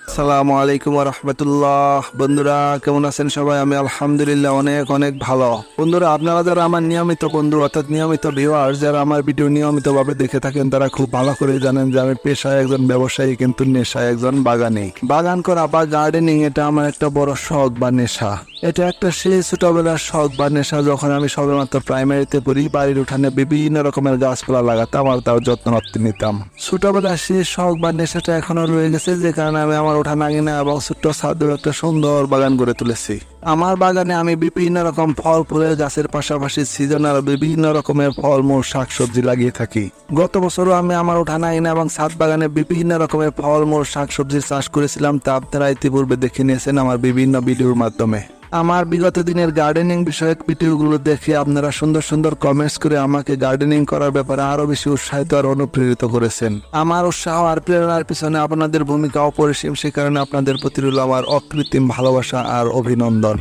আসসালামু আলাইকুম ওয়া রাহমাতুল্লাহ। বন্ধুরা কেমন আছেন সবাই? আমি আলহামদুলিল্লাহ অনেক অনেক ভালো। বন্ধুরা, আপনারা যারা আমার নিয়মিত বন্ধু অর্থাৎ নিয়মিত ভিউয়ার, যারা আমার ভিডিও নিয়মিতভাবে দেখে থাকেন, তারা খুব ভালো করে জানেন যে আমি পেশায় একজন ব্যবসায়ী, কিন্তু নেশায় একজন বাগানী। বাগান করা বা গার্ডেনিং এটা আমার একটা বড় শখ বা নেশা। এটা একটা সেই ছোটবেলার শখ বা নেশা। যখন আমি সবেমাত্র প্রাইমারিতে পড়ি, বাড়ির উঠানে বিভিন্ন রকমের গাছপালা লাগাতাম আর তার যত্ন নিতাম। ছোটবেলার সেই শখ বা নেশাটা এখনো রয়ে গেছে, যে কারণে আমি আমার উঠান আঙিনা এবং ছোট্ট ছাদের একটা সুন্দর বাগান গড়ে তুলেছি। আমার বাগানে আমি বিভিন্ন রকম ফল ফুলের গাছের পাশাপাশি সিজনাল বিভিন্ন রকমের ফলমূল শাকসবজি লাগিয়ে থাকি। গত বছরও আমি আমার উঠান আঙিনা এবং ছাদ বাগানে বিভিন্ন রকমের ফলমূল শাকসবজির চাষ করেছিলাম, তা আপনারা ইতিপূর্বে দেখে নিয়েছেন আমার বিভিন্ন ভিডিওর মাধ্যমে। আমার বিগত দিনের গার্ডেনিং বিষয়ক ভিডিওগুলো দেখে আপনারা সুন্দর সুন্দর কমেন্টস করে আমাকে গার্ডেনিং করার ব্যাপারে আরো বেশি উৎসাহিত আর অনুপ্রেরিত করেছেন। আমার উৎসাহ আর প্রেরণার পিছনে আপনাদের ভূমিকা অপরিসীম, সে কারণে আপনাদের প্রতি রইল আমার অকৃত্রিম ভালোবাসা আর অভিনন্দন।